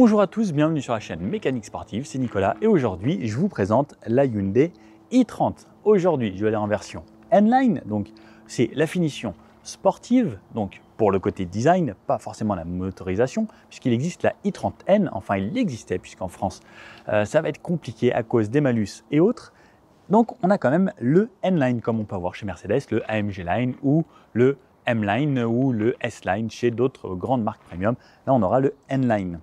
Bonjour à tous, bienvenue sur la chaîne Mécanique Sportive, c'est Nicolas et aujourd'hui je vous présente la Hyundai i30. Aujourd'hui je vais aller en version N-Line, donc c'est la finition sportive, donc pour le côté design, pas forcément la motorisation, puisqu'il existe la i30N, enfin il existait puisqu'en France ça va être compliqué à cause des malus et autres. Donc on a quand même le N-Line comme on peut avoir chez Mercedes, le AMG Line ou le M-Line ou le S-Line chez d'autres grandes marques premium. Là on aura le N-Line.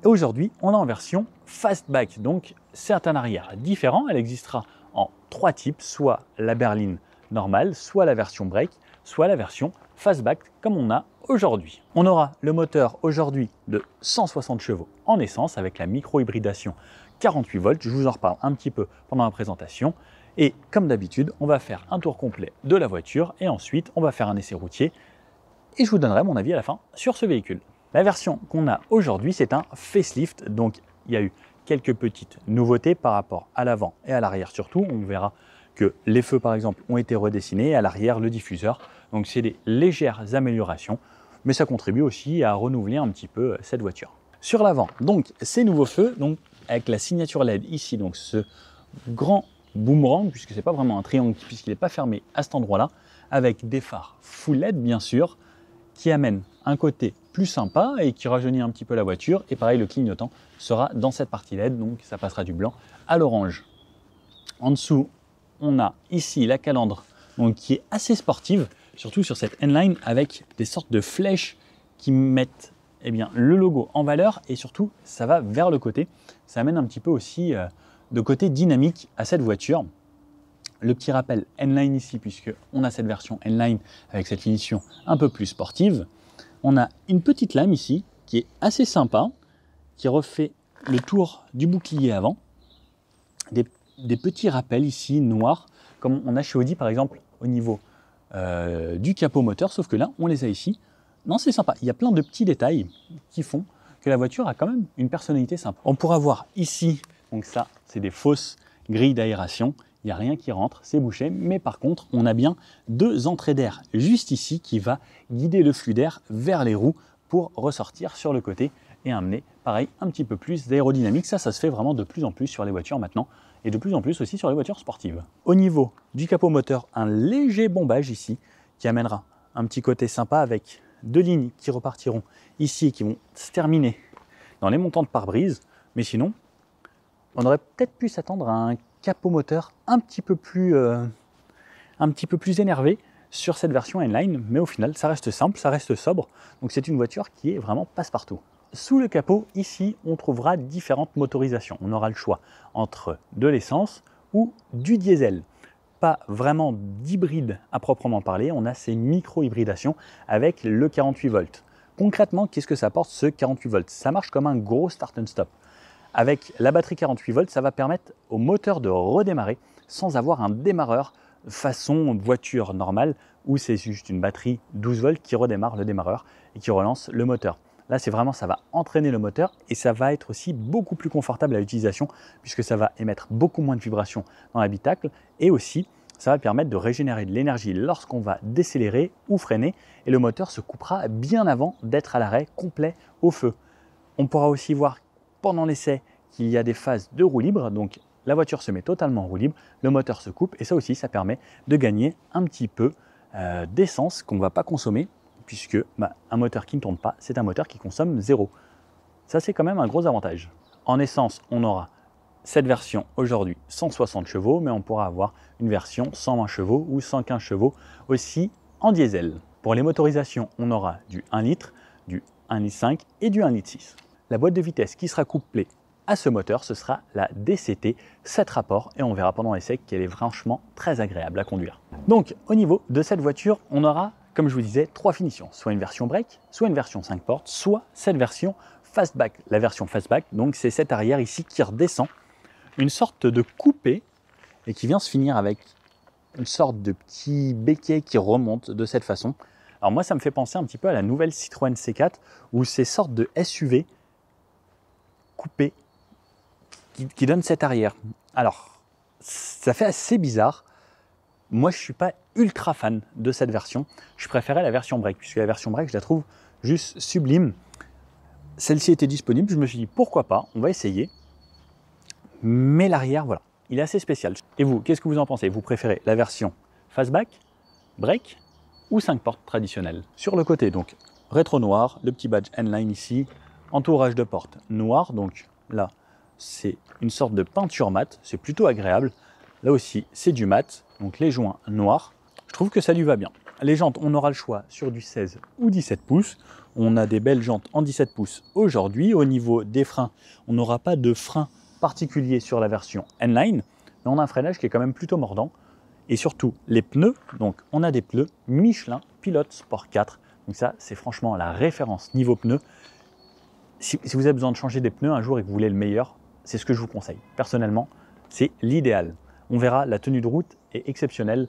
Et aujourd'hui, on est en version Fastback, donc c'est un arrière différent. Elle existera en trois types, soit la berline normale, soit la version break, soit la version Fastback comme on a aujourd'hui. On aura le moteur aujourd'hui de 160 chevaux en essence avec la micro-hybridation 48 volts. Je vous en reparle un petit peu pendant la présentation. Et comme d'habitude, on va faire un tour complet de la voiture et ensuite on va faire un essai routier et je vous donnerai mon avis à la fin sur ce véhicule. La version qu'on a aujourd'hui, c'est un facelift, donc il y a eu quelques petites nouveautés par rapport à l'avant et à l'arrière surtout. On verra que les feux par exemple ont été redessinés et à l'arrière le diffuseur. Donc c'est des légères améliorations, mais ça contribue aussi à renouveler un petit peu cette voiture. Sur l'avant, donc ces nouveaux feux, donc avec la signature LED ici, donc ce grand boomerang, puisque c'est pas vraiment un triangle puisqu'il n'est pas fermé à cet endroit-là, avec des phares full LED bien sûr, qui amène un côté plus sympa et qui rajeunit un petit peu la voiture. Et pareil, le clignotant sera dans cette partie LED, donc ça passera du blanc à l'orange. En dessous, on a ici la calandre donc, qui est assez sportive, surtout sur cette N-Line avec des sortes de flèches qui mettent le logo en valeur et surtout ça va vers le côté. Ça amène un petit peu aussi de côté dynamique à cette voiture. Le petit rappel N-Line ici, puisqu'on a cette version N-Line avec cette finition un peu plus sportive. On a une petite lame ici qui est assez sympa, qui refait le tour du bouclier avant. Des petits rappels ici noirs, comme on a chez Audi par exemple au niveau du capot moteur, sauf que là on les a ici. Non, c'est sympa, il y a plein de petits détails qui font que la voiture a quand même une personnalité sympa. On pourra voir ici, donc ça c'est des fausses grilles d'aération. Il n'y a rien qui rentre, c'est bouché, mais par contre, on a bien deux entrées d'air juste ici qui va guider le flux d'air vers les roues pour ressortir sur le côté et amener, pareil, un petit peu plus d'aérodynamique. Ça se fait vraiment de plus en plus sur les voitures maintenant et de plus en plus aussi sur les voitures sportives. Au niveau du capot moteur, un léger bombage ici qui amènera un petit côté sympa avec deux lignes qui repartiront ici et qui vont se terminer dans les montants de pare-brise. Mais sinon, on aurait peut-être pu s'attendre à un capot moteur un petit peu plus énervé sur cette version N-Line, mais au final ça reste simple, ça reste sobre, donc c'est une voiture qui est vraiment passe-partout. Sous le capot, ici, on trouvera différentes motorisations. On aura le choix entre de l'essence ou du diesel. Pas vraiment d'hybride à proprement parler, on a ces micro-hybridations avec le 48 volts. Concrètement, qu'est-ce que ça apporte ce 48 volts? Ça marche comme un gros start and stop. Avec la batterie 48 volts, ça va permettre au moteur de redémarrer sans avoir un démarreur façon voiture normale où c'est juste une batterie 12 volts qui redémarre le démarreur et qui relance le moteur. Là, c'est vraiment, ça va entraîner le moteur et ça va être aussi beaucoup plus confortable à l'utilisation puisque ça va émettre beaucoup moins de vibrations dans l'habitacle et aussi, ça va permettre de régénérer de l'énergie lorsqu'on va décélérer ou freiner et le moteur se coupera bien avant d'être à l'arrêt complet au feu. On pourra aussi voir pendant l'essai qu'il y a des phases de roue libre, donc la voiture se met totalement en roue libre, le moteur se coupe et ça aussi ça permet de gagner un petit peu d'essence qu'on ne va pas consommer puisque un moteur qui ne tourne pas, c'est un moteur qui consomme zéro. Ça c'est quand même un gros avantage. En essence, on aura cette version aujourd'hui 160 chevaux, mais on pourra avoir une version 120 chevaux ou 115 chevaux aussi en diesel. Pour les motorisations, on aura du 1 litre, du 1,5 litre et du 1,6 litre. La boîte de vitesse qui sera couplée à ce moteur, ce sera la DCT 7 rapports et on verra pendant l'essai qu'elle est franchement très agréable à conduire. Donc au niveau de cette voiture, on aura, comme je vous disais, trois finitions, soit une version break, soit une version 5 portes, soit cette version Fastback. La version Fastback, donc c'est cette arrière ici qui redescend, une sorte de coupé et qui vient se finir avec une sorte de petit béquet qui remonte de cette façon. Alors moi, ça me fait penser un petit peu à la nouvelle Citroën C4 où ces sortes de SUV coupé qui donne cette arrière. Alors, ça fait assez bizarre. Moi, je ne suis pas ultra fan de cette version. Je préférais la version break, puisque la version break, je la trouve juste sublime. celle-ci était disponible, je me suis dit pourquoi pas, on va essayer. Mais l'arrière, voilà, il est assez spécial. Et vous, qu'est-ce que vous en pensez? Vous préférez la version fastback, break ou 5 portes traditionnelles? Sur le côté, donc, rétro noir, le petit badge N-Line ici, entourage de porte noir, donc là, c'est une sorte de peinture mat, c'est plutôt agréable. Là aussi, c'est du mat, donc les joints noirs. Je trouve que ça lui va bien. Les jantes, on aura le choix sur du 16 ou 17 pouces. On a des belles jantes en 17 pouces aujourd'hui. Au niveau des freins, on n'aura pas de frein particulier sur la version N-Line, mais on a un freinage qui est quand même plutôt mordant. Et surtout, les pneus, donc on a des pneus Michelin Pilot Sport 4. Donc ça, c'est franchement la référence niveau pneus. Si vous avez besoin de changer des pneus un jour et que vous voulez le meilleur, c'est ce que je vous conseille. Personnellement, c'est l'idéal. On verra, la tenue de route est exceptionnelle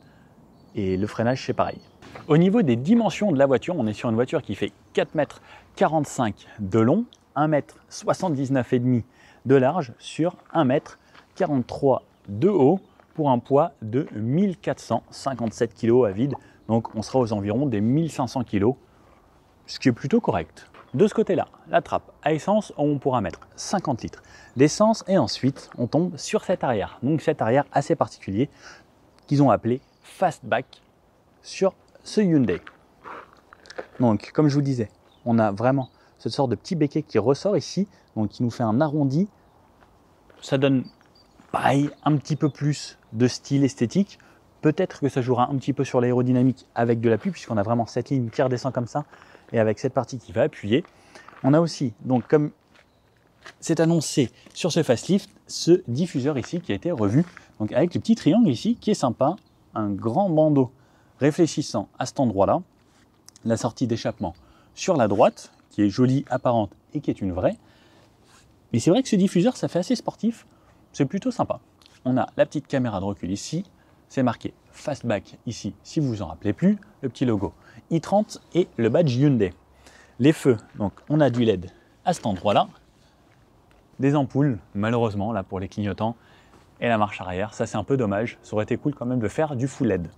et le freinage, c'est pareil. Au niveau des dimensions de la voiture, on est sur une voiture qui fait 4,45 m de long, 1,79 m de large sur 1,43 m de haut pour un poids de 1457 kg à vide. Donc on sera aux environs des 1500 kg, ce qui est plutôt correct. De ce côté-là, la trappe à essence, on pourra mettre 50 litres d'essence et ensuite on tombe sur cet arrière. Donc cet arrière assez particulier qu'ils ont appelé Fastback sur ce Hyundai. Donc comme je vous disais, on a vraiment cette sorte de petit béquet qui ressort ici, donc qui nous fait un arrondi. Ça donne pareil un petit peu plus de style esthétique. Peut-être que ça jouera un petit peu sur l'aérodynamique avec de l'appui, puisqu'on a vraiment cette ligne qui redescend comme ça et avec cette partie qui va appuyer. On a aussi, donc comme c'est annoncé sur ce facelift, ce diffuseur ici qui a été revu, donc avec le petit triangle ici qui est sympa, un grand bandeau réfléchissant à cet endroit-là, la sortie d'échappement sur la droite qui est jolie, apparente et qui est une vraie. Mais c'est vrai que ce diffuseur, ça fait assez sportif, c'est plutôt sympa. On a la petite caméra de recul ici, c'est marqué Fastback ici, si vous vous en rappelez plus, le petit logo i30 et le badge Hyundai. Les feux, donc on a du LED à cet endroit-là, des ampoules, malheureusement, là pour les clignotants, et la marche arrière, ça c'est un peu dommage, ça aurait été cool quand même de faire du full LED.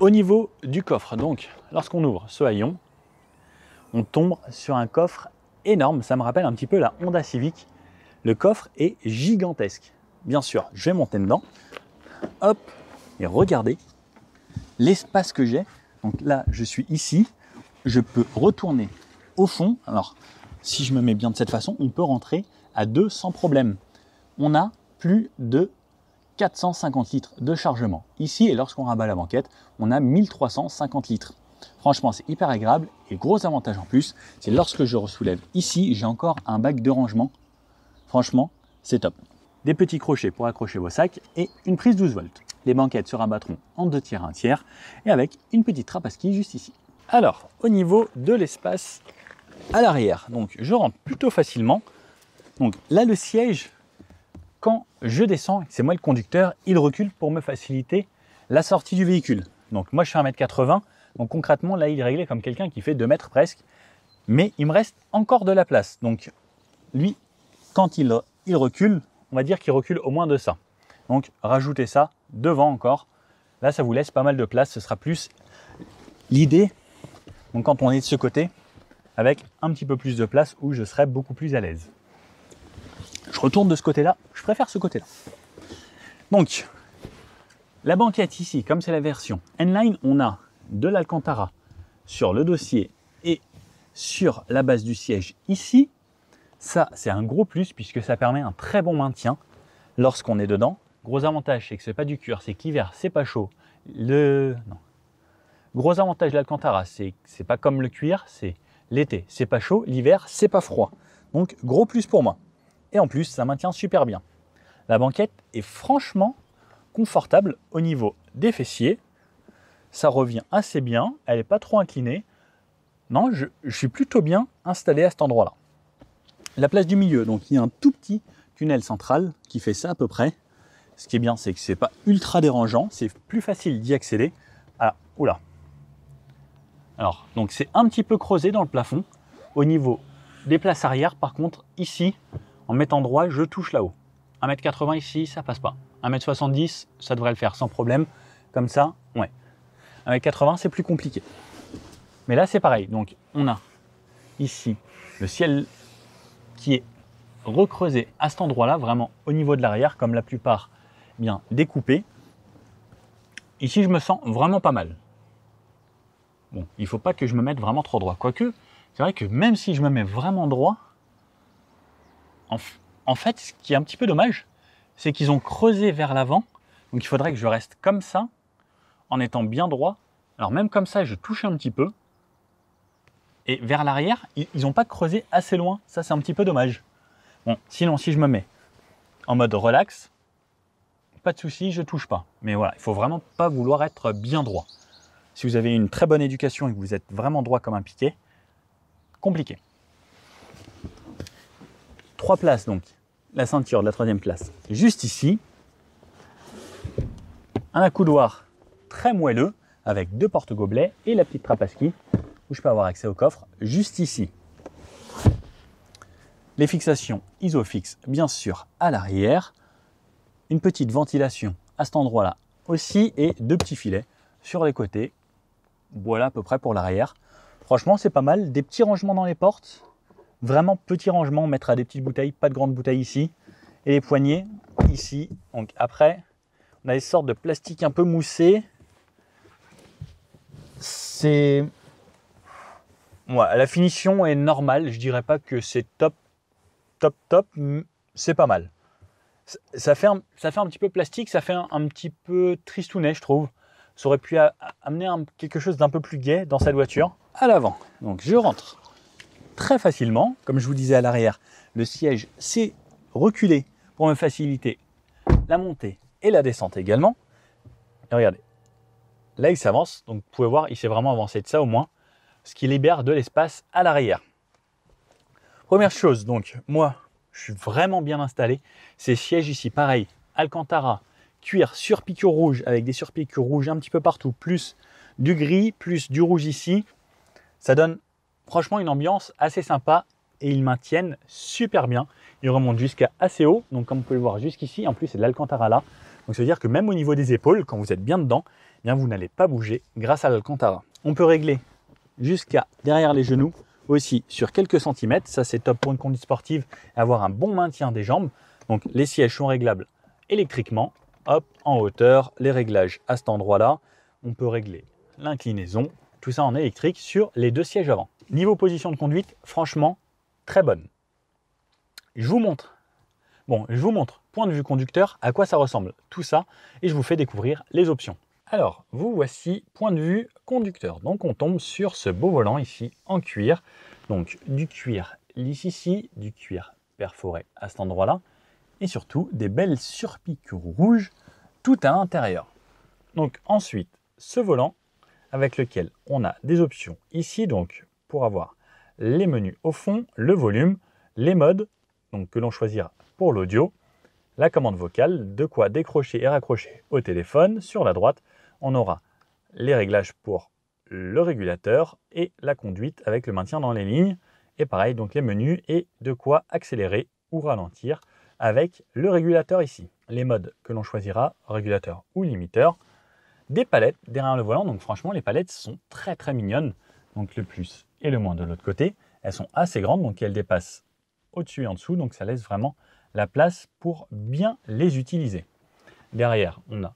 Au niveau du coffre, donc, lorsqu'on ouvre ce haillon, on tombe sur un coffre énorme, ça me rappelle un petit peu la Honda Civic. Le coffre est gigantesque. Bien sûr, je vais monter dedans, hop, et regardez l'espace que j'ai. Donc là, je suis ici, je peux retourner au fond. Alors, si je me mets bien de cette façon, on peut rentrer à deux sans problème. On a plus de 450 litres de chargement ici, et lorsqu'on rabat la banquette, on a 1350 litres. Franchement, c'est hyper agréable, et gros avantage en plus, c'est lorsque je soulève ici, j'ai encore un bac de rangement. Franchement, c'est top. Des petits crochets pour accrocher vos sacs et une prise 12 volts. Les banquettes se rabattront en 2 tiers, 1 tiers, et avec une petite trappe à ski juste ici. Alors, au niveau de l'espace à l'arrière, donc je rentre plutôt facilement. Donc là, le siège, quand je descends, c'est moi le conducteur, il recule pour me faciliter la sortie du véhicule. Donc moi, je fais 1,80 m, donc concrètement, là, il est réglé comme quelqu'un qui fait 2 mètres presque, mais il me reste encore de la place. Donc lui, quand il recule, on va dire qu'il recule au moins de ça. Donc rajoutez ça devant encore. Là, ça vous laisse pas mal de place. Ce sera plus l'idée. Donc quand on est de ce côté, avec un petit peu plus de place où je serai beaucoup plus à l'aise. Je retourne de ce côté-là. Je préfère ce côté-là. Donc, la banquette ici, comme c'est la version N-Line, on a de l'Alcantara sur le dossier et sur la base du siège ici. Ça, c'est un gros plus puisque ça permet un très bon maintien lorsqu'on est dedans. Gros avantage, c'est que c'est pas du cuir, c'est que l'hiver, c'est pas chaud. Gros avantage de l'Alcantara, c'est pas comme le cuir, c'est l'été, c'est pas chaud, l'hiver, c'est pas froid. Donc, gros plus pour moi. Et en plus, ça maintient super bien. La banquette est franchement confortable au niveau des fessiers. Ça revient assez bien, elle n'est pas trop inclinée. Non, je suis plutôt bien installé à cet endroit-là. La place du milieu, donc il y a un tout petit tunnel central qui fait ça à peu près. Ce qui est bien, c'est que c'est pas ultra dérangeant, c'est plus facile d'y accéder. Ah, oula. Alors, donc c'est un petit peu creusé dans le plafond. Au niveau des places arrière, par contre, ici, en mettant droit, je touche là-haut. 1,80 m ici, ça passe pas. 1,70 m, ça devrait le faire sans problème. Comme ça, ouais. 1,80 m, c'est plus compliqué. Mais là, c'est pareil. Donc, on a ici le ciel qui est recreusé à cet endroit-là, vraiment au niveau de l'arrière, comme la plupart, bien découpé. Ici, je me sens vraiment pas mal. Bon, il ne faut pas que je me mette vraiment trop droit. Quoique, c'est vrai que même si je me mets vraiment droit, en fait, ce qui est un petit peu dommage, c'est qu'ils ont creusé vers l'avant. Donc, il faudrait que je reste comme ça, en étant bien droit. Alors, même comme ça, je touche un petit peu. Et vers l'arrière, ils n'ont pas creusé assez loin. Ça, c'est un petit peu dommage. Bon, sinon, si je me mets en mode relax, pas de souci, je touche pas. Mais voilà, il faut vraiment pas vouloir être bien droit. Si vous avez une très bonne éducation et que vous êtes vraiment droit comme un piquet, compliqué. 3 places donc, la ceinture de la 3e place, juste ici. Un accoudoir très moelleux avec 2 porte-gobelets et la petite trappe à ski où je peux avoir accès au coffre juste ici. Les fixations Isofix bien sûr à l'arrière. Une petite ventilation à cet endroit-là aussi et 2 petits filets sur les côtés. Voilà à peu près pour l'arrière. Franchement, c'est pas mal. Des petits rangements dans les portes. Vraiment petits rangements, mettre à des petites bouteilles, pas de grandes bouteilles ici. Et les poignées ici. Donc après, on a des sortes de plastique un peu moussé. C'est... Ouais, la finition est normale. Je dirais pas que c'est top. C'est pas mal. Ça fait un petit peu plastique, ça fait un petit peu tristounet, je trouve. Ça aurait pu amener quelque chose d'un peu plus gai dans cette voiture. À l'avant, donc je rentre très facilement. Comme je vous disais à l'arrière, le siège s'est reculé pour me faciliter la montée et la descente également. Et regardez, là il s'avance, donc vous pouvez voir, il s'est vraiment avancé de ça au moins, ce qui libère de l'espace à l'arrière. Première chose, donc moi, je suis vraiment bien installé. Ces sièges ici, pareil, Alcantara, cuir sur piqûre rouge avec des surpiqûres rouges un petit peu partout, plus du gris, plus du rouge ici. Ça donne franchement une ambiance assez sympa et ils maintiennent super bien. Ils remontent jusqu'à assez haut, donc comme vous pouvez le voir jusqu'ici, en plus c'est de l'Alcantara là. Donc ça veut dire que même au niveau des épaules, quand vous êtes bien dedans, eh bien vous n'allez pas bouger grâce à l'Alcantara. On peut régler jusqu'à derrière les genoux aussi sur quelques centimètres. Ça c'est top pour une conduite sportive et avoir un bon maintien des jambes. Donc les sièges sont réglables électriquement. Hop, en hauteur, les réglages à cet endroit-là. On peut régler l'inclinaison, tout ça en électrique sur les 2 sièges avant. Niveau position de conduite, franchement, très bonne. Je vous montre, point de vue conducteur, à quoi ça ressemble tout ça, et je vous fais découvrir les options. Alors, vous voici point de vue conducteur. Donc, on tombe sur ce beau volant ici en cuir. Donc, du cuir lisse ici, du cuir perforé à cet endroit-là, et surtout des belles surpiqûres rouges tout à l'intérieur. Donc ensuite, ce volant avec lequel on a des options ici, donc pour avoir les menus au fond, le volume, les modes, donc que l'on choisira pour l'audio, la commande vocale, de quoi décrocher et raccrocher au téléphone. Sur la droite, on aura les réglages pour le régulateur et la conduite avec le maintien dans les lignes. Et pareil, donc les menus et de quoi accélérer ou ralentir avec le régulateur ici. Les modes que l'on choisira, régulateur ou limiteur. Des palettes derrière le volant, donc franchement les palettes sont très très mignonnes. Donc le plus et le moins de l'autre côté. Elles sont assez grandes, donc elles dépassent au-dessus et en dessous, donc ça laisse vraiment la place pour bien les utiliser. Derrière, on a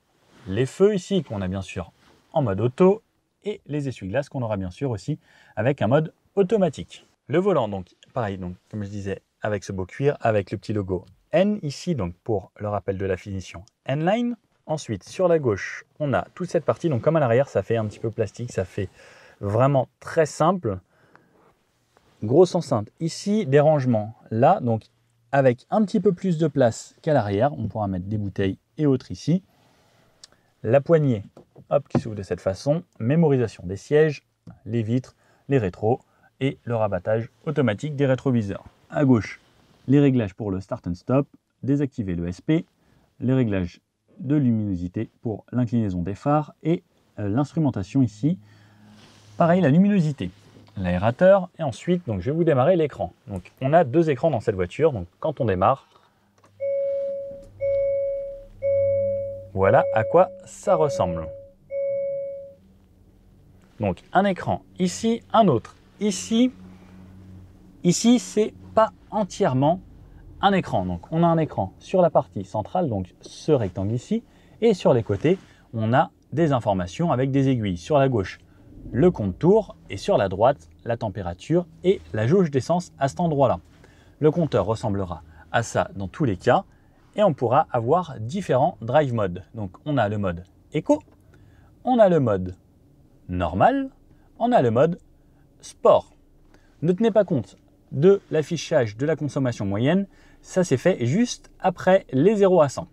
les feux ici, qu'on a bien sûr en mode auto, et les essuie-glaces qu'on aura bien sûr aussi avec un mode automatique. Le volant, donc pareil, donc, comme je disais, avec ce beau cuir, avec le petit logo N ici, donc pour le rappel de la finition N-Line. Ensuite, sur la gauche, on a toute cette partie, donc comme à l'arrière, ça fait un petit peu plastique, ça fait vraiment très simple. Grosse enceinte ici, des rangements là, donc avec un petit peu plus de place qu'à l'arrière, on pourra mettre des bouteilles et autres ici. La poignée, hop, qui s'ouvre de cette façon, mémorisation des sièges, les vitres, les rétros et le rabattage automatique des rétroviseurs. À gauche, les réglages pour le start and stop, désactiver le SP, les réglages de luminosité pour l'inclinaison des phares et l'instrumentation ici. Pareil, la luminosité, l'aérateur et ensuite, donc je vais vous démarrer l'écran. Donc on a 2 écrans dans cette voiture, donc quand on démarre, voilà à quoi ça ressemble. Donc un écran ici, un autre ici. Ici, c'est pas entièrement un écran. Donc on a un écran sur la partie centrale, donc ce rectangle ici, et sur les côtés, on a des informations avec des aiguilles. Sur la gauche, le compte tour, et sur la droite, la température et la jauge d'essence à cet endroit-là. Le compteur ressemblera à ça dans tous les cas, et on pourra avoir différents drive modes. Donc on a le mode éco, on a le mode normal, on a le mode sport. Ne tenez pas compte de l'affichage de la consommation moyenne, ça c'est fait juste après les 0 à 100.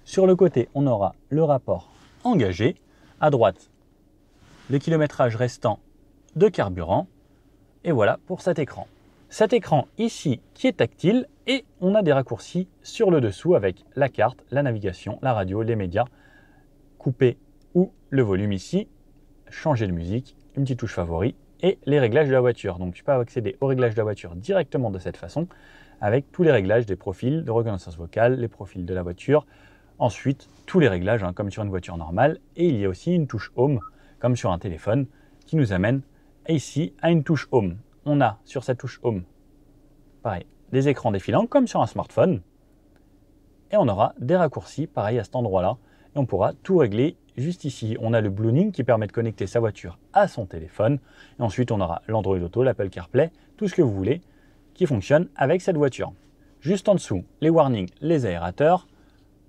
Sur le côté, on aura le rapport engagé, à droite, le kilométrage restant de carburant, et voilà pour cet écran. Cet écran ici qui est tactile, et on a des raccourcis sur le dessous avec la carte, la navigation, la radio, les médias, couper ou le volume ici, changer de musique, une petite touche favori et les réglages de la voiture. Donc tu peux accéder aux réglages de la voiture directement de cette façon avec tous les réglages des profils de reconnaissance vocale, les profils de la voiture. Ensuite, tous les réglages comme sur une voiture normale, et il y a aussi une touche Home comme sur un téléphone qui nous amène ici à une touche Home. On a sur cette touche Home, pareil, des écrans défilants comme sur un smartphone, et on aura des raccourcis pareil à cet endroit-là, et on pourra tout régler juste ici. On a le Bluetooth qui permet de connecter sa voiture à son téléphone, et ensuite on aura l'Android Auto, l'Apple CarPlay, tout ce que vous voulez qui fonctionne avec cette voiture. Juste en dessous, les warnings, les aérateurs,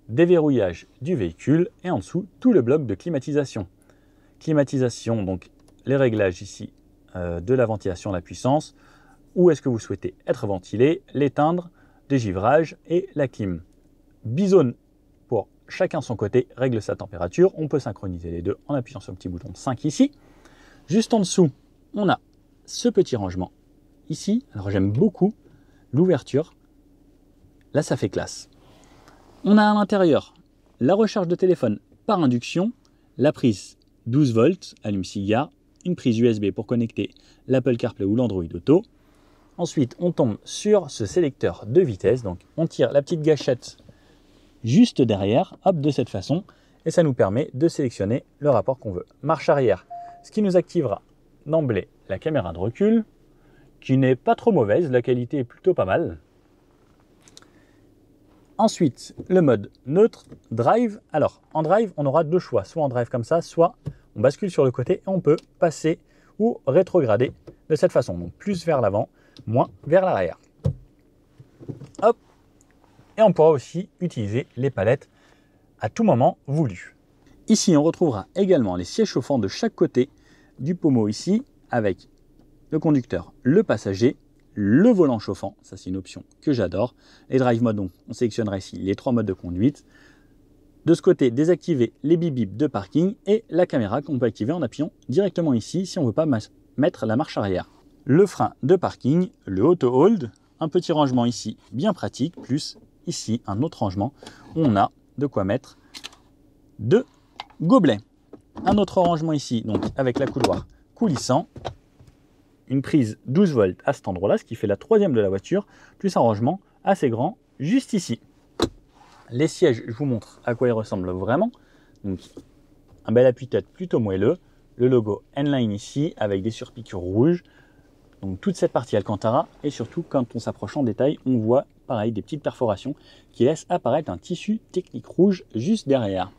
déverrouillage du véhicule, et en dessous tout le bloc de climatisation. Climatisation, donc les réglages ici de la ventilation, la puissance, où est-ce que vous souhaitez être ventilé, l'éteindre, dégivrage et la clim. Bizone pour chacun son côté règle sa température. On peut synchroniser les deux en appuyant sur le petit bouton 5 ici. Juste en dessous, on a ce petit rangement ici. Alors j'aime beaucoup l'ouverture. Là, ça fait classe. On a à l'intérieur la recharge de téléphone par induction, la prise 12 volts, allume-cigare, une prise USB pour connecter l'Apple CarPlay ou l'Android Auto. Ensuite, on tombe sur ce sélecteur de vitesse. Donc, on tire la petite gâchette juste derrière, hop, de cette façon, et ça nous permet de sélectionner le rapport qu'on veut. Marche arrière, ce qui nous activera d'emblée la caméra de recul, qui n'est pas trop mauvaise, la qualité est plutôt pas mal. Ensuite, le mode neutre, drive. Alors, en drive, on aura deux choix, soit en drive comme ça, soit on bascule sur le côté et on peut passer ou rétrograder de cette façon. Donc, plus vers l'avant, moins vers l'arrière. Hop. Et on pourra aussi utiliser les palettes à tout moment voulu. Ici, on retrouvera également les sièges chauffants de chaque côté du pommeau ici, avec le conducteur, le passager, le volant chauffant. Ça, c'est une option que j'adore. Les drive modes, donc, on sélectionnera ici les 3 modes de conduite. De ce côté, désactiver les bip-bip de parking et la caméra qu'on peut activer en appuyant directement ici si on ne veut pas mettre la marche arrière. Le frein de parking, le auto hold, un petit rangement ici bien pratique, plus ici un autre rangement où on a de quoi mettre de gobelets. Un autre rangement ici, donc avec la couloir coulissant, une prise 12 volts à cet endroit-là, ce qui fait la 3e de la voiture, plus un rangement assez grand juste ici. Les sièges, je vous montre à quoi ils ressemblent vraiment. Donc, un bel appui-tête plutôt moelleux, le logo N-Line ici avec des surpiqûres rouges. Donc toute cette partie Alcantara, et surtout quand on s'approche en détail, on voit pareil des petites perforations qui laissent apparaître un tissu technique rouge juste derrière.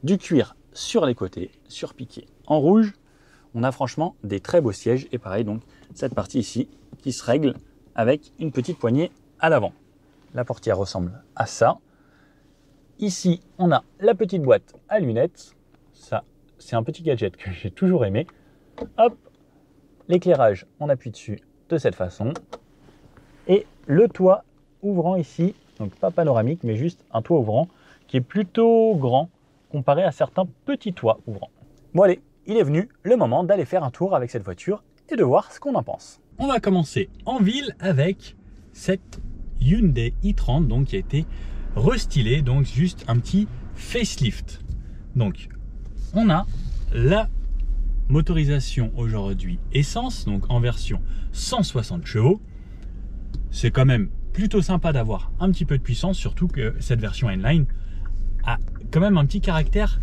Du cuir sur les côtés, surpiqué en rouge. On a franchement des très beaux sièges, et pareil donc cette partie ici qui se règle avec une petite poignée à l'avant. La portière ressemble à ça. Ici, on a la petite boîte à lunettes. Ça, c'est un petit gadget que j'ai toujours aimé. Hop, l'éclairage, on appuie dessus de cette façon. Et le toit ouvrant ici, donc pas panoramique, mais juste un toit ouvrant qui est plutôt grand comparé à certains petits toits ouvrants. Bon allez, il est venu le moment d'aller faire un tour avec cette voiture et de voir ce qu'on en pense. On va commencer en ville avec cette Hyundai i30 donc, qui a été restylée, donc juste un petit facelift. Donc on a la motorisation aujourd'hui essence, donc en version 160 chevaux. C'est quand même plutôt sympa d'avoir un petit peu de puissance, surtout que cette version N-Line a quand même un petit caractère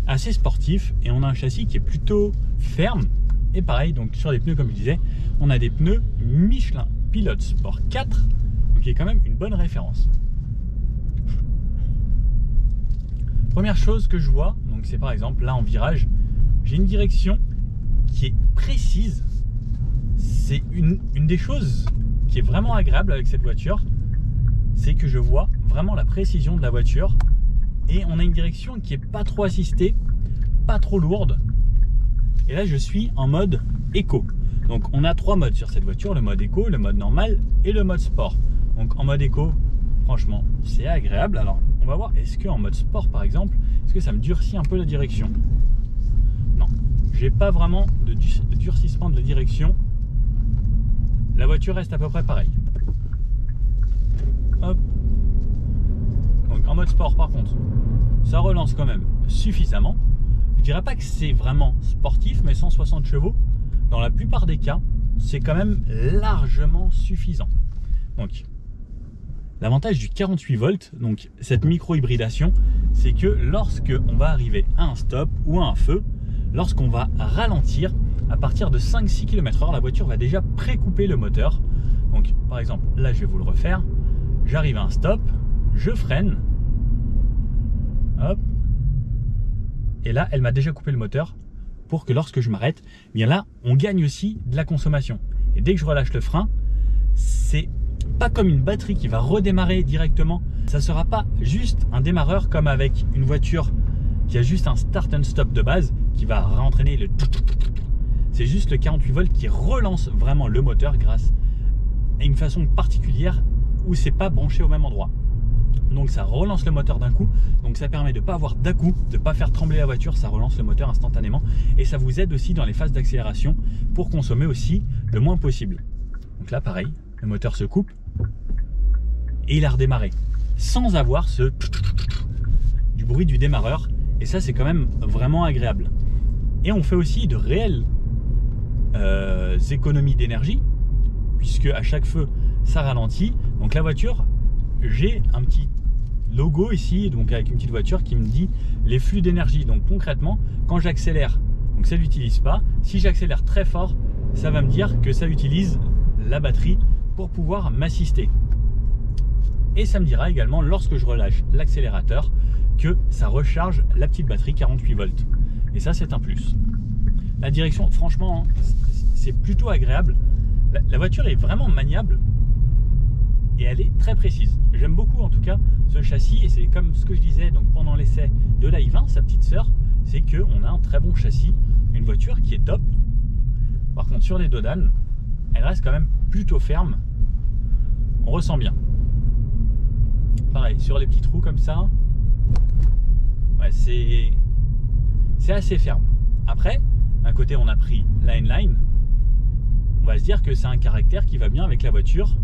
assez sportif, et on a un châssis qui est plutôt ferme. Et pareil, donc sur les pneus, comme je disais, on a des pneus Michelin pilote sport 4, donc qui est quand même une bonne référence. Première chose que je vois, donc c'est par exemple là en virage, j'ai une direction qui est précise. C'est une des choses qui est vraiment agréable avec cette voiture, c'est que je vois vraiment la précision de la voiture et on a une direction qui est pas trop assistée, pas trop lourde. Et là je suis en mode éco. Donc on a 3 modes sur cette voiture, le mode éco, le mode normal et le mode sport. Donc en mode éco, franchement c'est agréable. Alors on va voir, est-ce que en mode sport par exemple, est-ce que ça me durcit un peu la direction? Non, j'ai pas vraiment de durcissement de la direction. La voiture reste à peu près pareil. Hop. Donc en mode sport par contre, ça relance quand même suffisamment. Je dirais pas que c'est vraiment sportif, mais 160 chevaux, dans la plupart des cas, c'est quand même largement suffisant. Donc l'avantage du 48 volts, donc cette micro-hybridation, c'est que lorsque on va arriver à un stop ou à un feu, lorsqu'on va ralentir, à partir de 5-6 km/h, la voiture va déjà pré-couper le moteur. Donc par exemple, là je vais vous le refaire. J'arrive à un stop, je freine. Hop. Et là, elle m'a déjà coupé le moteur pour que lorsque je m'arrête, bien là, on gagne aussi de la consommation. Et dès que je relâche le frein, c'est pas comme une batterie qui va redémarrer directement. Ça sera pas juste un démarreur comme avec une voiture qui a juste un start and stop de base qui va réentraîner le... C'est juste le 48 volts qui relance vraiment le moteur grâce à une façon particulière où c'est pas branché au même endroit. Donc ça relance le moteur d'un coup, donc ça permet de ne pas avoir d'à-coup, de ne pas faire trembler la voiture, ça relance le moteur instantanément et ça vous aide aussi dans les phases d'accélération pour consommer aussi le moins possible. Donc là pareil, le moteur se coupe et il a redémarré sans avoir du bruit du démarreur et ça c'est quand même vraiment agréable. Et on fait aussi de réelles économies d'énergie puisque à chaque feu ça ralentit. Donc la voiture, j'ai un petit logo ici, donc avec une petite voiture qui me dit les flux d'énergie. Donc concrètement, quand j'accélère, donc ça l'utilise pas. Si j'accélère très fort, ça va me dire que ça utilise la batterie pour pouvoir m'assister. Et ça me dira également lorsque je relâche l'accélérateur que ça recharge la petite batterie 48 volts. Et ça c'est un plus. La direction, franchement, hein, c'est plutôt agréable. La voiture est vraiment maniable. Et elle est très précise. J'aime beaucoup en tout cas ce châssis et c'est comme ce que je disais donc pendant l'essai de la i20, sa petite sœur, c'est qu'on a un très bon châssis, une voiture qui est top. Par contre sur les dodanes, elle reste quand même plutôt ferme. On ressent bien. Pareil, sur les petits trous comme ça, ouais, c'est assez ferme. Après, d'un côté on a pris la N-Line, on va se dire que c'est un caractère qui va bien avec la voiture.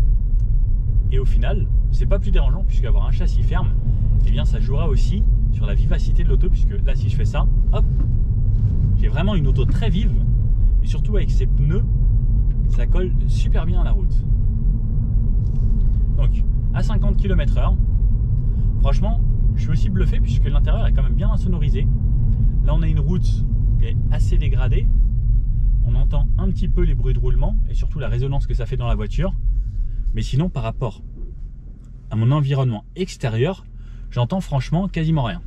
Et au final, c'est pas plus dérangeant puisque avoir un châssis ferme, eh bien ça jouera aussi sur la vivacité de l'auto puisque là si je fais ça, hop, j'ai vraiment une auto très vive et surtout avec ces pneus, ça colle super bien à la route. Donc à 50 km/h, franchement, je suis aussi bluffé puisque l'intérieur est quand même bien insonorisé. Là on a une route qui est assez dégradée, on entend un petit peu les bruits de roulement et surtout la résonance que ça fait dans la voiture. Mais sinon, par rapport à mon environnement extérieur, j'entends franchement quasiment rien.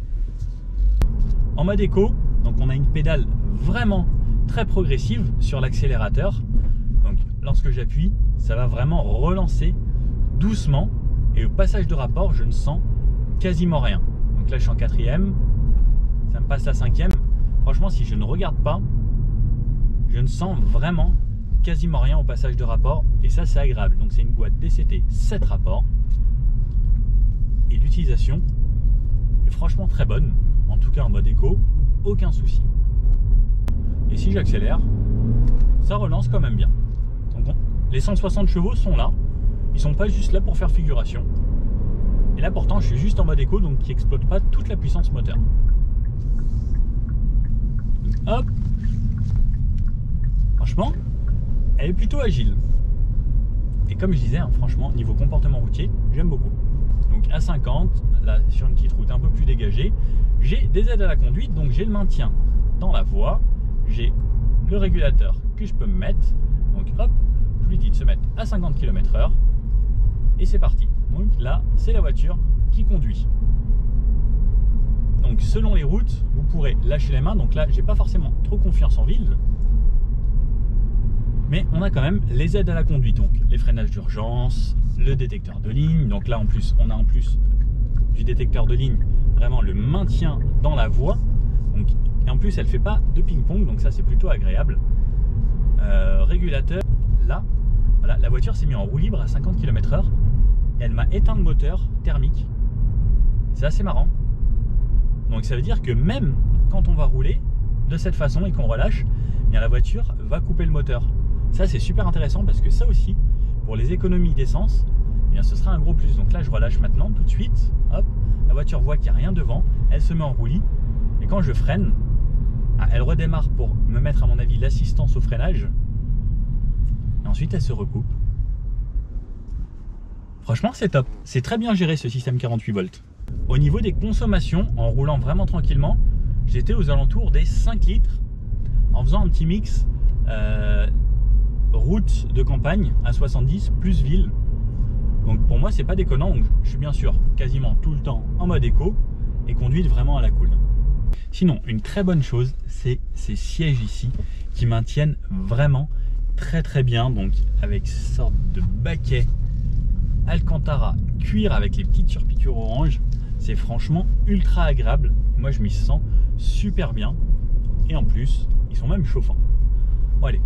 En mode éco, donc on a une pédale vraiment très progressive sur l'accélérateur. Donc lorsque j'appuie, ça va vraiment relancer doucement. Et au passage de rapport, je ne sens quasiment rien. Donc là, je suis en 4e, ça me passe à 5e. Franchement, si je ne regarde pas, je ne sens vraiment quasiment rien au passage de rapport et ça c'est agréable. Donc c'est une boîte DCT 7 rapports et l'utilisation est franchement très bonne, en tout cas en mode éco, aucun souci. Et si j'accélère, ça relance quand même bien. Donc les 160 chevaux sont là, ils sont pas juste là pour faire figuration. Et là pourtant je suis juste en mode éco, donc qui exploite pas toute la puissance moteur. Hop, franchement elle est plutôt agile. Et comme je disais, hein, franchement, niveau comportement routier, j'aime beaucoup. Donc à 50, là sur une petite route un peu plus dégagée, j'ai des aides à la conduite, donc j'ai le maintien dans la voie, j'ai le régulateur que je peux me mettre. Donc hop, je lui dis de se mettre à 50 km/h et c'est parti. Donc là, c'est la voiture qui conduit. Donc selon les routes, vous pourrez lâcher les mains. Donc là, j'ai pas forcément trop confiance en ville, mais on a quand même les aides à la conduite, donc les freinages d'urgence, le détecteur de ligne. Donc là en plus, on a en plus du détecteur de ligne vraiment le maintien dans la voie. Donc, et en plus, elle fait pas de ping-pong, donc ça c'est plutôt agréable. Régulateur, là, voilà, la voiture s'est mise en roue libre à 50 km/h. Elle m'a éteint le moteur thermique. C'est assez marrant. Donc ça veut dire que même quand on va rouler de cette façon et qu'on relâche, eh bien la voiture va couper le moteur. Ça c'est super intéressant parce que ça aussi, pour les économies d'essence, eh bien ce sera un gros plus. Donc là je relâche maintenant tout de suite. Hop, la voiture voit qu'il n'y a rien devant, elle se met en roue libre. Et quand je freine, elle redémarre pour me mettre à mon avis l'assistance au freinage. Et ensuite elle se recoupe. Franchement c'est top. C'est très bien géré ce système 48 volts. Au niveau des consommations, en roulant vraiment tranquillement, j'étais aux alentours des 5 litres en faisant un petit mix route de campagne à 70 plus ville. Donc pour moi c'est pas déconnant. Donc, je suis bien sûr quasiment tout le temps en mode éco et conduite vraiment à la cool. Sinon une très bonne chose, c'est ces sièges ici qui maintiennent vraiment très bien, donc avec cette sorte de baquet Alcantara cuir avec les petites surpiqûres orange. C'est franchement ultra agréable. Moi je m'y sens super bien et en plus ils sont même chauffants. Bon allez,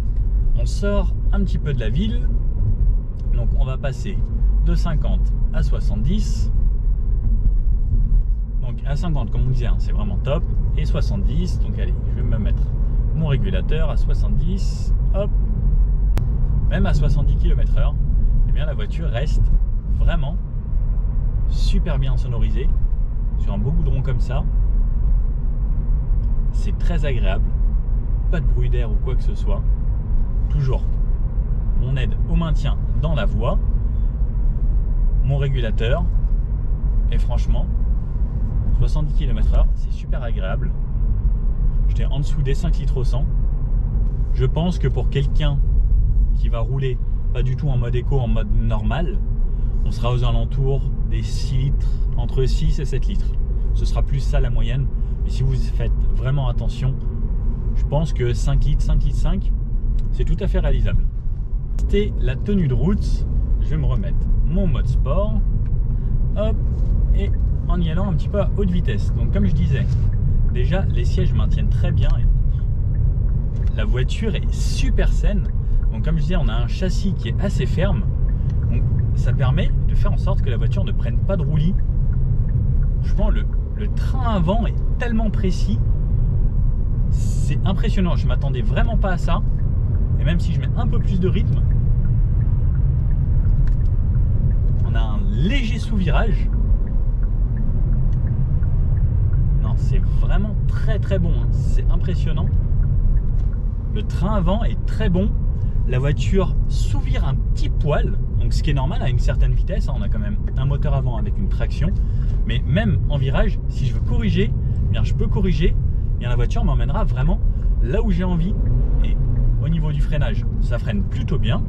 on sort un petit peu de la ville. Donc on va passer de 50 à 70. Donc à 50 comme on disait, hein, c'est vraiment top. Et 70, donc allez, je vais me mettre mon régulateur à 70. Hop. Même à 70 km/h, eh bien la voiture reste vraiment super bien sonorisée. Sur un beau goudron comme ça, c'est très agréable. Pas de bruit d'air ou quoi que ce soit. Toujours mon aide au maintien dans la voie, mon régulateur, et franchement 70 km/h c'est super agréable. J'étais en dessous des 5 litres au 100. Je pense que pour quelqu'un qui va rouler pas du tout en mode éco, en mode normal, on sera aux alentours des 6 litres, entre 6 et 7 litres. Ce sera plus ça la moyenne. Mais si vous faites vraiment attention, je pense que 5 litres, 5 litres 5, c'est tout à fait réalisable. C'était la tenue de route. Je vais me remettre mon mode sport. Hop, et en y allant un petit peu à haute vitesse. Donc comme je disais, déjà les sièges maintiennent très bien. Et la voiture est super saine. Donc comme je disais, on a un châssis qui est assez ferme. Donc ça permet de faire en sorte que la voiture ne prenne pas de roulis. Franchement, le train avant est tellement précis. C'est impressionnant. Je ne m'attendais vraiment pas à ça. Et même si je mets un peu plus de rythme, on a un léger sous-virage. Non, c'est vraiment très bon. Hein. C'est impressionnant. Le train avant est très bon. La voiture sous-vire un petit poil, donc ce qui est normal à une certaine vitesse. On a quand même un moteur avant avec une traction, mais même en virage, si je veux corriger, eh bien je peux corriger. Eh bien la voiture m'emmènera vraiment là où j'ai envie. Et au niveau du freinage, ça freine plutôt bien.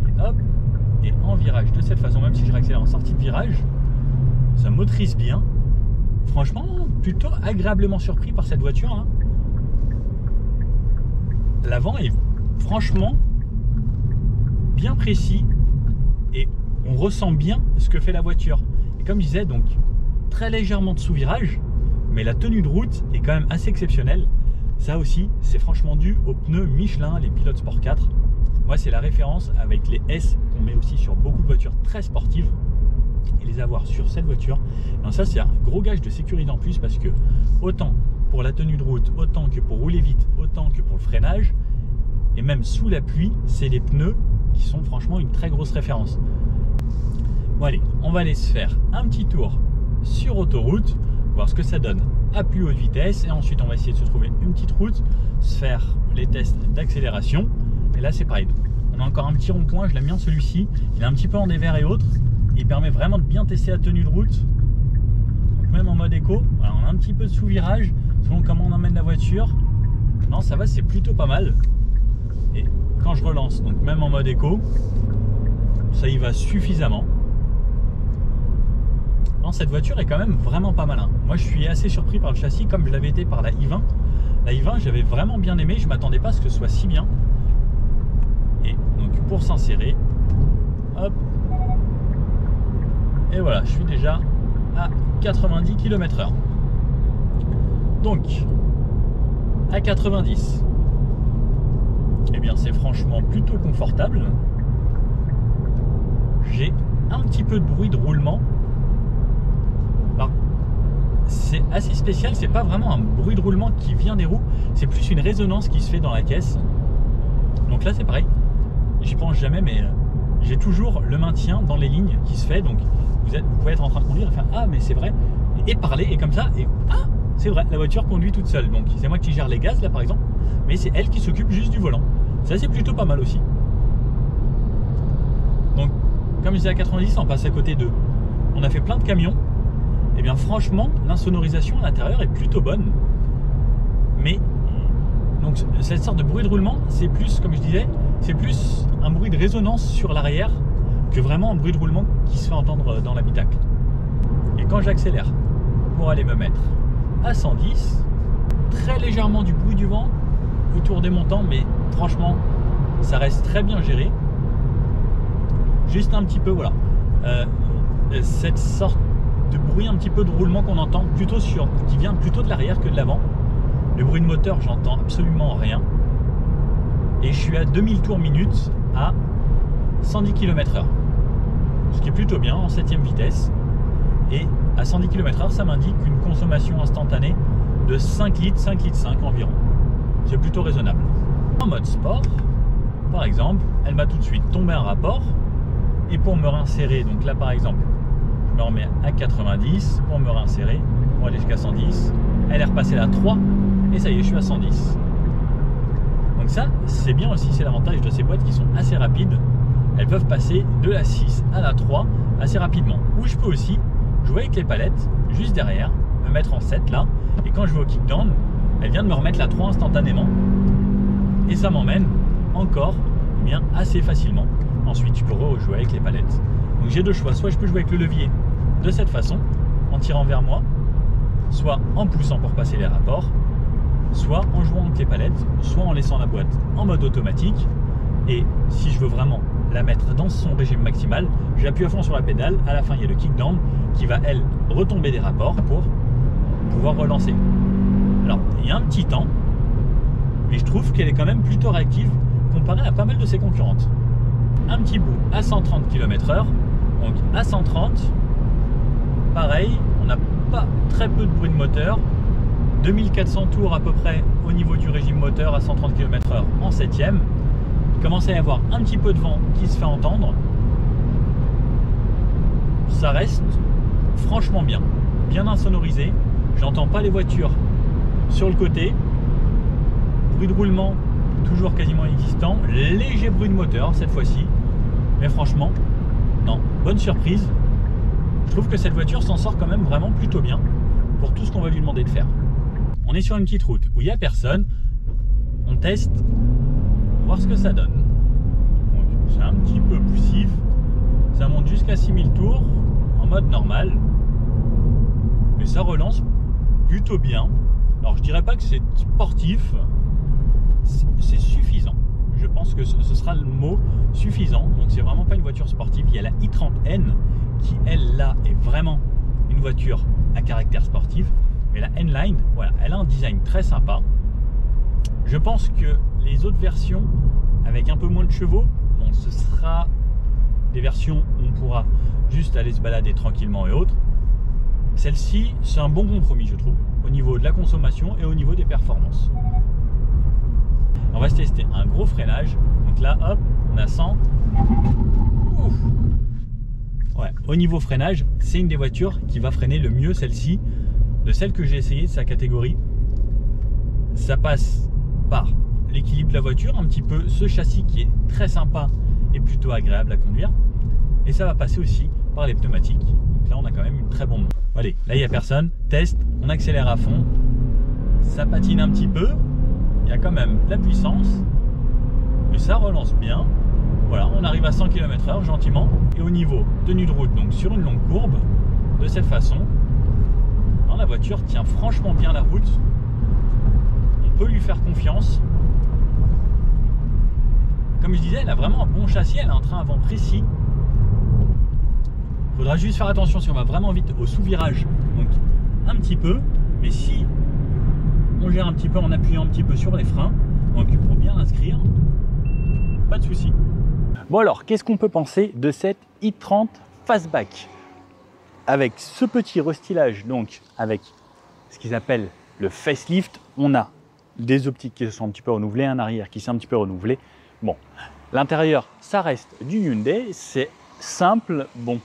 Et hop, et en virage de cette façon, même si je réaccélère en sortie de virage, ça motorise bien. Franchement, plutôt agréablement surpris par cette voiture. Hein. L'avant est franchement bien précis et on ressent bien ce que fait la voiture. Et comme je disais, donc très légèrement de sous-virage, mais la tenue de route est quand même assez exceptionnelle. Ça aussi, c'est franchement dû aux pneus Michelin, les Pilot Sport 4. Moi, c'est la référence avec les S qu'on met aussi sur beaucoup de voitures très sportives. Et les avoir sur cette voiture, alors ça c'est un gros gage de sécurité en plus, parce que autant pour la tenue de route, autant que pour rouler vite, autant que pour le freinage, et même sous la pluie, c'est les pneus qui sont franchement une très grosse référence. Bon allez, on va aller se faire un petit tour sur autoroute, voir ce que ça donne à plus haute vitesse, et ensuite on va essayer de se trouver une petite route, se faire les tests d'accélération. Et là c'est pareil, on a encore un petit rond-point, je l'aime bien celui-ci, il est un petit peu en dévers et autres. Il permet vraiment de bien tester la tenue de route. Donc même en mode éco, voilà, on a un petit peu de sous-virage selon comment on emmène la voiture. Non, ça va, c'est plutôt pas mal. Et quand je relance, donc même en mode éco, ça y va suffisamment. Non, cette voiture est quand même vraiment pas mal. Moi, je suis assez surpris par le châssis, comme je l'avais été par la i20. La i20, j'avais vraiment bien aimé. Je m'attendais pas à ce que ce soit si bien. Et donc, pour s'insérer, hop. Et voilà, je suis déjà à 90 km/h. Donc, à 90, eh bien, c'est franchement plutôt confortable. J'ai un petit peu de bruit de roulement. Alors, c'est assez spécial, c'est pas vraiment un bruit de roulement qui vient des roues, c'est plus une résonance qui se fait dans la caisse. Donc là, c'est pareil, j'y pense jamais, mais j'ai toujours le maintien dans les lignes qui se fait. Donc vous pouvez être en train de conduire et faire ah, mais c'est vrai, et parler, et comme ça, et ah, c'est vrai, la voiture conduit toute seule. Donc c'est moi qui gère les gaz là par exemple, mais c'est elle qui s'occupe juste du volant. Ça, c'est plutôt pas mal aussi. Donc, comme je disais, à 90, on passe à côté d'eux. On a fait plein de camions. Et bien franchement, l'insonorisation à l'intérieur est plutôt bonne. Mais, donc cette sorte de bruit de roulement, c'est plus, comme je disais, c'est plus un bruit de résonance sur l'arrière que vraiment un bruit de roulement qui se fait entendre dans l'habitacle. Et quand j'accélère pour aller me mettre à 110, très légèrement du bruit du vent autour des montants, mais franchement, ça reste très bien géré. Juste un petit peu, voilà, cette sorte de bruit, un petit peu de roulement qu'on entend plutôt qui vient plutôt de l'arrière que de l'avant. Le bruit de moteur, j'entends absolument rien. Et je suis à 2000 tours minute à 110 km/h. Ce qui est plutôt bien en 7ème vitesse. Et à 110 km/h, ça m'indique une consommation instantanée de 5 litres, 5 litres 5 environ. C'est plutôt raisonnable. En mode sport, par exemple, elle m'a tout de suite tombé un rapport. Et pour me réinsérer, donc là par exemple, je me remets à 90 pour me réinsérer, pour aller jusqu'à 110. Elle est repassée à 3 et ça y est, je suis à 110. Donc ça, c'est bien aussi, c'est l'avantage de ces boîtes qui sont assez rapides. Elles peuvent passer de la 6 à la 3 assez rapidement. Ou je peux aussi jouer avec les palettes juste derrière, me mettre en 7 là, et quand je vais au kickdown, elle vient de me remettre la 3 instantanément. Et ça m'emmène encore bien assez facilement. Ensuite, je peux rejouer avec les palettes. Donc j'ai deux choix, soit je peux jouer avec le levier de cette façon, en tirant vers moi, soit en poussant pour passer les rapports, soit en jouant avec les palettes, soit en laissant la boîte en mode automatique. Et si je veux vraiment la mettre dans son régime maximal, j'appuie à fond sur la pédale, à la fin il y a le kickdown qui va elle retomber des rapports pour pouvoir relancer. Alors il y a un petit temps, mais je trouve qu'elle est quand même plutôt réactive comparée à pas mal de ses concurrentes. Un petit bout à 130 km/h, donc à 130, pareil, on n'a pas très peu de bruit de moteur, 2400 tours à peu près au niveau du régime moteur à 130 km/h en 7ème. Il commence à y avoir un petit peu de vent qui se fait entendre. Ça reste franchement bien, bien insonorisé. J'entends pas les voitures sur le côté. Bruit de roulement toujours quasiment inexistant. Léger bruit de moteur cette fois-ci. Mais franchement, non, bonne surprise. Je trouve que cette voiture s'en sort quand même vraiment plutôt bien pour tout ce qu'on va lui demander de faire. On est sur une petite route où il n'y a personne. On teste, voir ce que ça donne. C'est un petit peu poussif. Ça monte jusqu'à 6000 tours en mode normal. Mais ça relance plutôt bien. Alors je dirais pas que c'est sportif. C'est suffisant. Je pense que ce sera le mot suffisant. Donc c'est vraiment pas une voiture sportive. Il y a la i30N qui elle là est vraiment une voiture à caractère sportif. Mais la N-Line, voilà, elle a un design très sympa. Je pense que les autres versions avec un peu moins de chevaux, bon, ce sera des versions où on pourra juste aller se balader tranquillement et autres. Celle-ci, c'est un bon compromis, je trouve, au niveau de la consommation et au niveau des performances. On va se tester un gros freinage. Donc là, hop, on a 100. Ouf. Ouais, au niveau freinage, c'est une des voitures qui va freiner le mieux, celle-ci, de celle que j'ai essayé de sa catégorie. Ça passe par l'équilibre de la voiture, un petit peu ce châssis qui est très sympa et plutôt agréable à conduire. Et ça va passer aussi par les pneumatiques. Donc là, on a quand même une très bonne. Allez, là, il n'y a personne. Test, on accélère à fond. Ça patine un petit peu. Il y a quand même de la puissance. mais ça relance bien. Voilà, on arrive à 100 km/h gentiment. Et au niveau tenue de route, donc sur une longue courbe, de cette façon, hein, la voiture tient franchement bien la route. On peut lui faire confiance. Comme je disais, elle a vraiment un bon châssis, elle a un train avant précis. Il faudra juste faire attention si on va vraiment vite au sous-virage, donc un petit peu, mais si on gère un petit peu en appuyant un petit peu sur les freins, donc pour bien l'inscrire, pas de souci. Bon alors, qu'est-ce qu'on peut penser de cette i30 Fastback? Avec ce petit restylage, donc avec ce qu'ils appellent le facelift, on a des optiques qui sont un petit peu renouvelées, un arrière qui s'est un petit peu renouvelé. Bon, l'intérieur, ça reste du Hyundai, c'est simple, bon,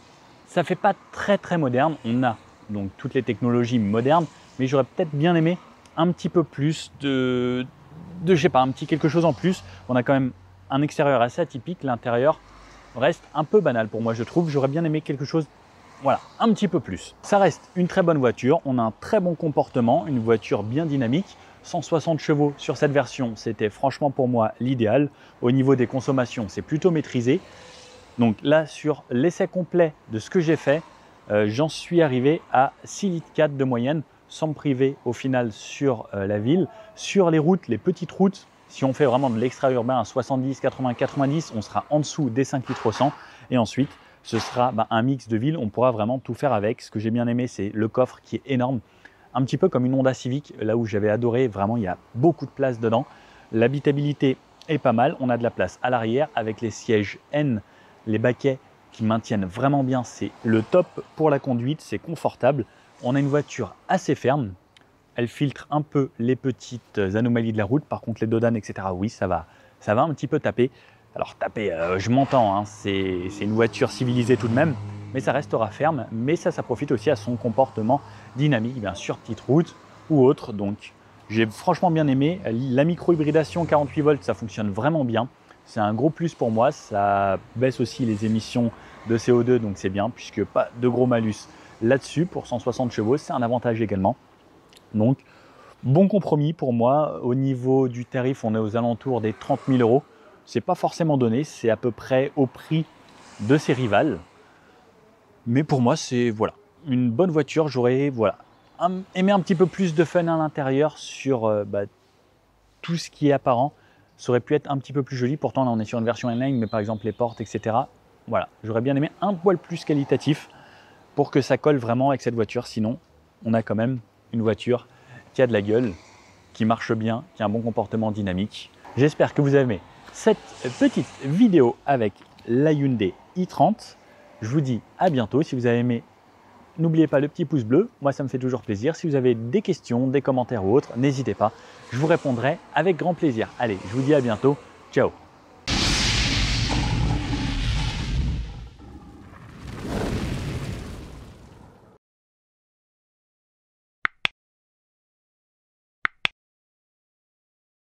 ça fait pas très moderne. On a donc toutes les technologies modernes, mais j'aurais peut-être bien aimé un petit peu plus de je sais pas, un petit quelque chose en plus. On a quand même un extérieur assez atypique, l'intérieur reste un peu banal pour moi, je trouve. J'aurais bien aimé quelque chose, voilà, un petit peu plus. Ça reste une très bonne voiture, on a un très bon comportement, une voiture bien dynamique. 160 chevaux sur cette version, c'était franchement pour moi l'idéal. Au niveau des consommations, c'est plutôt maîtrisé. Donc là, sur l'essai complet de ce que j'ai fait, j'en suis arrivé à 6,4 litres de moyenne, sans me priver au final sur la ville. Sur les routes, les petites routes, si on fait vraiment de l'extra-urbain à 70, 80, 90, on sera en dessous des 5 litres au 100. Et ensuite, ce sera un mix de ville, on pourra vraiment tout faire avec. Ce que j'ai bien aimé, c'est le coffre qui est énorme. Un petit peu comme une Honda Civic, là où j'avais adoré, vraiment il y a beaucoup de place dedans. L'habitabilité est pas mal, on a de la place à l'arrière avec les sièges N, les baquets qui maintiennent vraiment bien, c'est le top pour la conduite, c'est confortable. On a une voiture assez ferme, elle filtre un peu les petites anomalies de la route, par contre les dodanes, etc., oui, ça va un petit peu taper. Alors taper, je m'entends, hein, c'est une voiture civilisée tout de même, mais ça restera ferme, mais ça profite aussi à son comportement dynamique, bien sûr, petite route ou autre. Donc j'ai franchement bien aimé. La micro-hybridation 48 volts, ça fonctionne vraiment bien. C'est un gros plus pour moi, ça baisse aussi les émissions de CO2, donc c'est bien, puisque pas de gros malus là-dessus. Pour 160 chevaux, c'est un avantage également. Donc bon compromis pour moi. Au niveau du tarif, on est aux alentours des 30 000 €. C'est pas forcément donné, c'est à peu près au prix de ses rivales. Mais pour moi, c'est voilà, une bonne voiture. J'aurais aimé un petit peu plus de fun à l'intérieur sur tout ce qui est apparent. Ça aurait pu être un petit peu plus joli. Pourtant, là, on est sur une version N-Line, mais par exemple, les portes, etc. Voilà, j'aurais bien aimé un poil plus qualitatif pour que ça colle vraiment avec cette voiture. Sinon, on a quand même une voiture qui a de la gueule, qui marche bien, qui a un bon comportement dynamique. J'espère que vous avez aimé cette petite vidéo avec la Hyundai i30. Je vous dis à bientôt. Si vous avez aimé, n'oubliez pas le petit pouce bleu. Moi, ça me fait toujours plaisir. Si vous avez des questions, des commentaires ou autres, n'hésitez pas. Je vous répondrai avec grand plaisir. Allez, je vous dis à bientôt. Ciao.